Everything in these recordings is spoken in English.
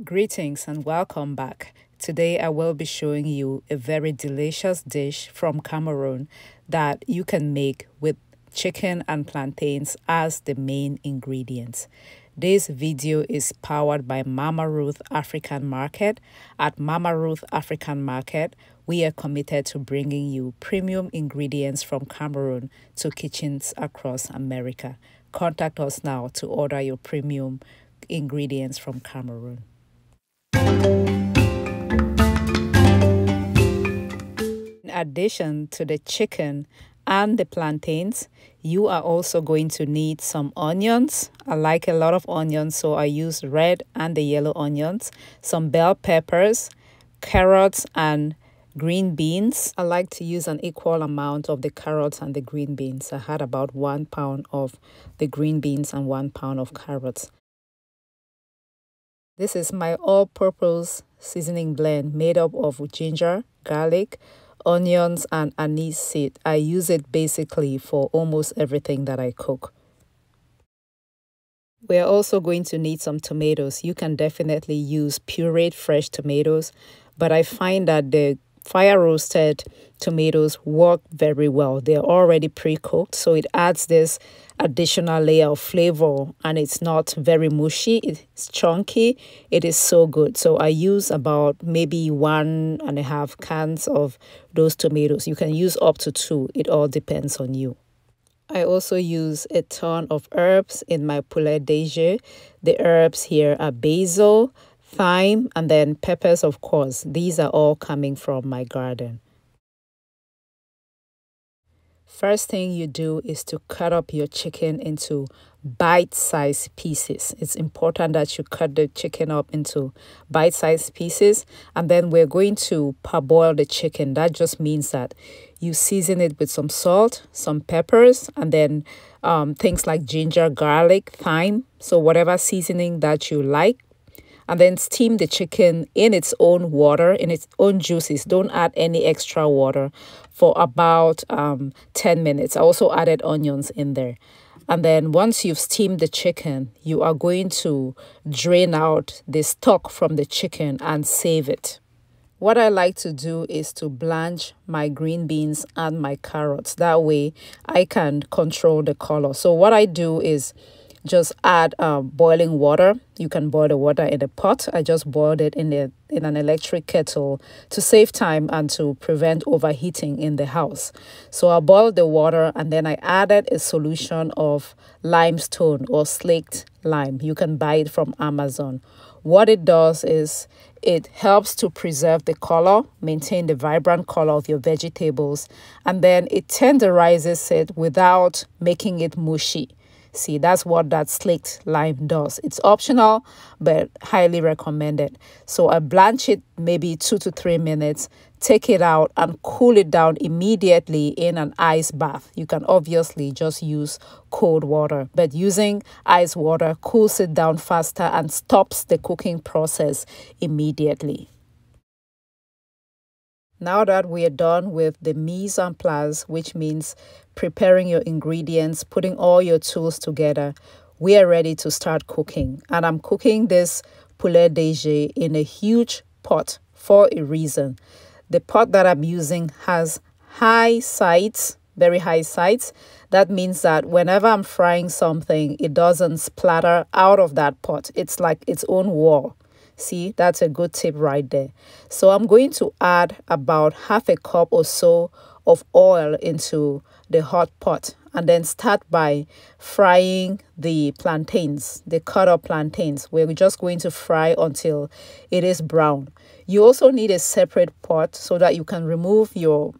Greetings and welcome back. Today I will be showing you a very delicious dish from Cameroon that you can make with chicken and plantains as the main ingredients. This video is powered by Mama Ruth African Market. At Mama Ruth African Market, we are committed to bringing you premium ingredients from Cameroon to kitchens across America. Contact us now to order your premium ingredients from Cameroon. In addition to the chicken and the plantains, you are also going to need some onions. I like a lot of onions, so I use red and the yellow onions, some bell peppers, carrots, and green beans. I like to use an equal amount of the carrots and the green beans. I had about 1 pound of the green beans and 1 pound of carrots. This is my all-purpose seasoning blend made up of ginger, garlic, onions, and anise seed. I use it basically for almost everything that I cook. We're also going to need some tomatoes. You can definitely use pureed fresh tomatoes, but I find that the fire roasted tomatoes work very well. They're already pre-cooked, so it adds this additional layer of flavor, and it's not very mushy. It's chunky. It is so good. So I use about maybe 1.5 cans of those tomatoes. You can use up to 2. It all depends on you. I also use a ton of herbs in my Poulet DG. The herbs here are basil, thyme, and then peppers, of course. These are all coming from my garden. First thing you do is to cut up your chicken into bite-sized pieces. It's important that you cut the chicken up into bite-sized pieces, and then we're going to parboil the chicken. That just means that you season it with some salt, some peppers, and then things like ginger, garlic, thyme. So whatever seasoning that you like. And then steam the chicken in its own water, in its own juices. Don't add any extra water for about 10 minutes. I also added onions in there. And then once you've steamed the chicken, you are going to drain out the stock from the chicken and save it. What I like to do is to blanch my green beans and my carrots. That way I can control the color. So what I do is just add boiling water. You can boil the water in a pot. I just boiled it in an electric kettle to save time and to prevent overheating in the house. So I boiled the water and then I added a solution of limestone or slaked lime. You can buy it from Amazon. What it does is it helps to preserve the color, maintain the vibrant color of your vegetables, and then it tenderizes it without making it mushy. See, that's what that slaked lime does. It's optional, but highly recommended. So I blanch it maybe 2 to 3 minutes, take it out and cool it down immediately in an ice bath. You can obviously just use cold water, but using ice water cools it down faster and stops the cooking process immediately. Now that we are done with the mise en place, which means preparing your ingredients, putting all your tools together, we are ready to start cooking. And I'm cooking this Poulet DG in a huge pot for a reason. The pot that I'm using has high sides, very high sides. That means that whenever I'm frying something, it doesn't splatter out of that pot. It's like its own wall. See, that's a good tip right there. So I'm going to add about 1/2 cup or so of oil into the hot pot and then start by frying the plantains, the cut up plantains. We're just going to fry until it is brown. You also need a separate pot so that you can remove your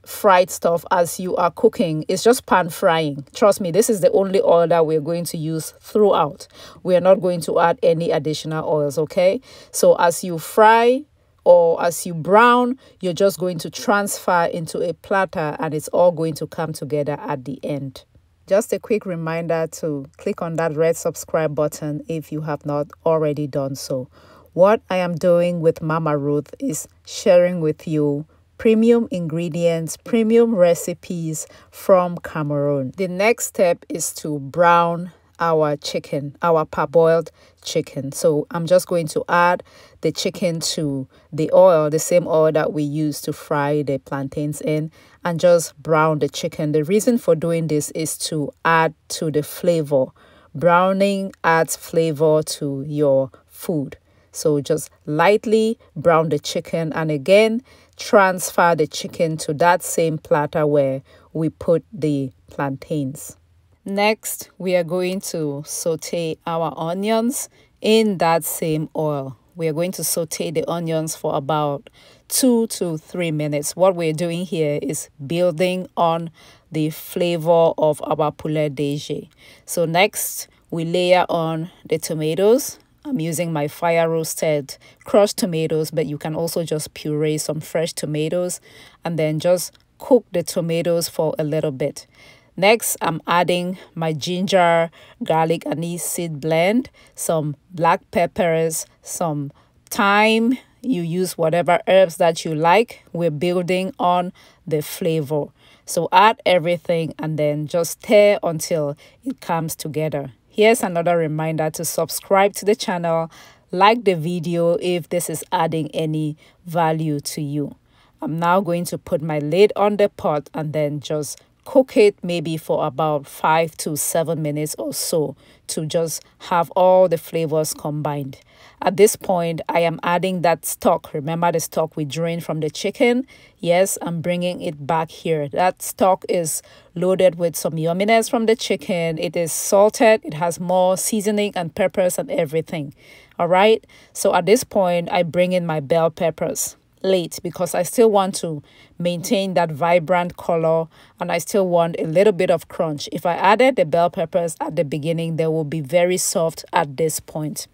fried stuff as you are cooking. It's just pan frying. Trust me, this is the only oil that we're going to use throughout. We are not going to add any additional oils, okay? So as you fry or as you brown, you're just going to transfer into a platter and it's all going to come together at the end. Just a quick reminder to click on that red subscribe button if you have not already done so. What I am doing with Mama Ruth is sharing with you premium ingredients, premium recipes from Cameroon. The next step is to brown our chicken, our parboiled chicken. So I'm just going to add the chicken to the oil, the same oil that we use to fry the plantains in, and just brown the chicken. The reason for doing this is to add to the flavor. Browning adds flavor to your food. So just lightly brown the chicken, and again transfer the chicken to that same platter where we put the plantains. Next, we are going to saute our onions in that same oil. We are going to saute the onions for about 2 to 3 minutes. What we're doing here is building on the flavor of our Poulet DG. So next, we layer on the tomatoes. I'm using my fire roasted crushed tomatoes, but you can also just puree some fresh tomatoes and then just cook the tomatoes for a little bit. Next, I'm adding my ginger, garlic, anise seed blend, some black peppers, some thyme. You use whatever herbs that you like. We're building on the flavor. So add everything and then just stir until it comes together. Here's another reminder to subscribe to the channel, like the video if this is adding any value to you. I'm now going to put my lid on the pot and then just cook it maybe for about 5 to 7 minutes or so to just have all the flavors combined. At this point, I am adding that stock. Remember the stock we drained from the chicken? Yes, I'm bringing it back here. That stock is loaded with some yumminess from the chicken. It is salted. It has more seasoning and peppers and everything. All right. So at this point, I bring in my bell peppers late because I still want to maintain that vibrant color and I still want a little bit of crunch. If I added the bell peppers at the beginning, they will be very soft at this point.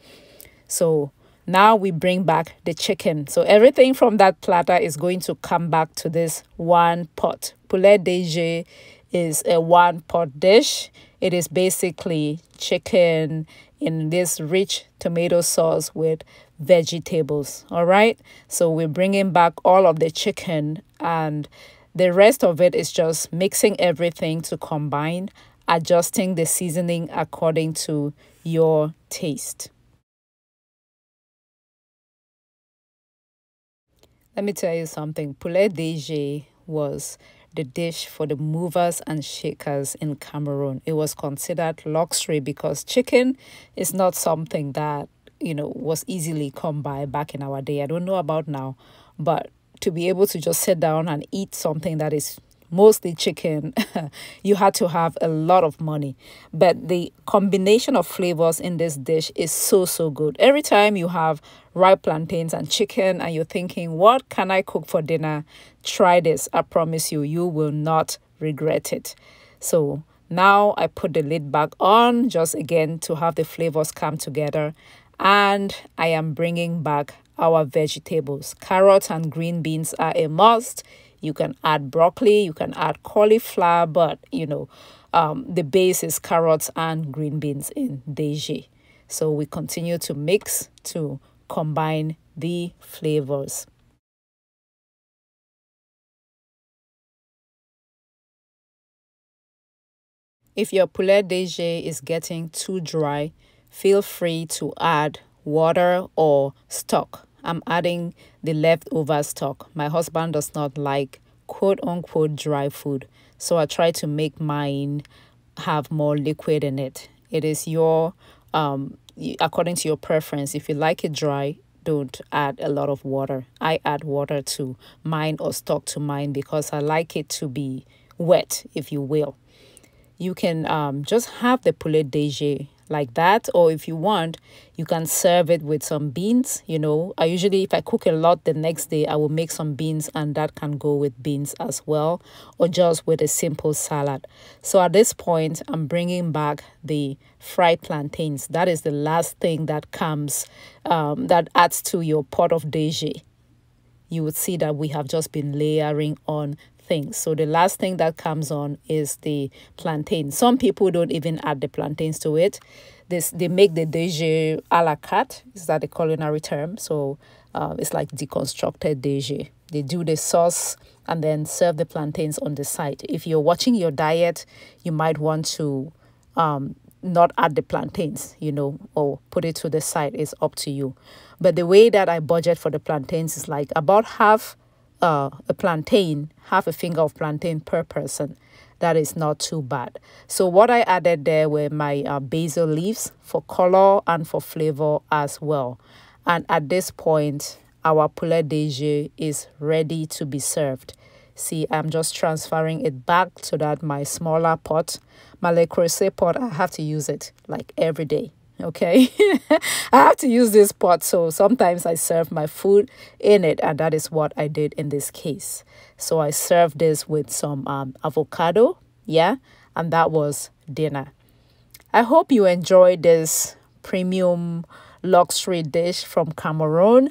So now we bring back the chicken. So everything from that platter is going to come back to this one pot. Poulet DG is a one pot dish. It is basically chicken in this rich tomato sauce with vegetables. All right, so we're bringing back all of the chicken and the rest of it is just mixing everything to combine, adjusting the seasoning according to your taste. Let me tell you something. Poulet DG was the dish for the movers and shakers in Cameroon. It was considered luxury because chicken is not something that, was easily come by back in our day. I don't know about now, but to be able to just sit down and eat something that is mostly chicken, you had to have a lot of money. But the combination of flavors in this dish is so good. Every time you have ripe plantains and chicken and you're thinking, what can I cook for dinner? Try this. I promise you, you will not regret it. So now I put the lid back on just again to have the flavors come together. And I am bringing back our vegetables. Carrots and green beans are a must. You can add broccoli, you can add cauliflower, but the base is carrots and green beans in DG. So we continue to mix to combine the flavors. If your Poulet DG is getting too dry, feel free to add water or stock. I'm adding the leftover stock. My husband does not like quote-unquote dry food, so I try to make mine have more liquid in it. It is your according to your preference. If you like it dry, don't add a lot of water. I add water to mine or stock to mine because I like it to be wet, if you will. You can just have the Poulet DG like that, or if you want, you can serve it with some beans. I usually, if I cook a lot the next day, I will make some beans and that can go with beans as well, or just with a simple salad. So at this point, I'm bringing back the fried plantains. That is the last thing that comes that adds to your pot of DG. You would see that we have just been layering on things. So the last thing that comes on is the plantain. Some people don't even add the plantains to it. They make the DG a la carte. Is that a culinary term? So it's like deconstructed DG. They do the sauce and then serve the plantains on the side. If you're watching your diet, you might want to not add the plantains, you know, or put it to the side. It's up to you. But the way that I budget for the plantains is like about half a plantain, half a finger of plantain per person. That is not too bad. So what I added there were my basil leaves for color and for flavor as well. And at this point, our poulet DG is ready to be served. See, I'm just transferring it back to that my smaller pot. My Le Creuset pot, I have to use it like every day. Okay, I have to use this pot, so sometimes I serve my food in it, and that is what I did in this case. So I served this with some avocado, yeah, and that was dinner. I hope you enjoyed this premium luxury dish from Cameroon.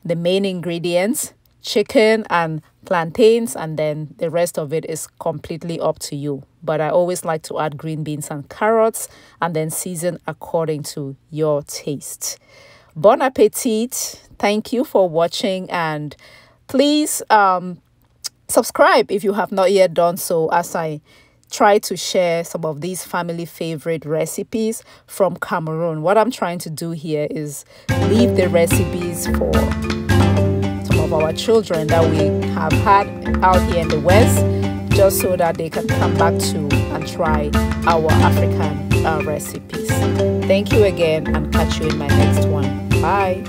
The main ingredients: chicken and plantains, and then the rest of it is completely up to you. But I always like to add green beans and carrots, and then season according to your taste. Bon appetit. Thank you for watching, and please subscribe if you have not yet done so, as I try to share some of these family favorite recipes from Cameroon. What I'm trying to do here is leave the recipes for of our children that we have had out here in the West, just so that they can come back to and try our African recipes. Thank you again, and catch you in my next one. Bye.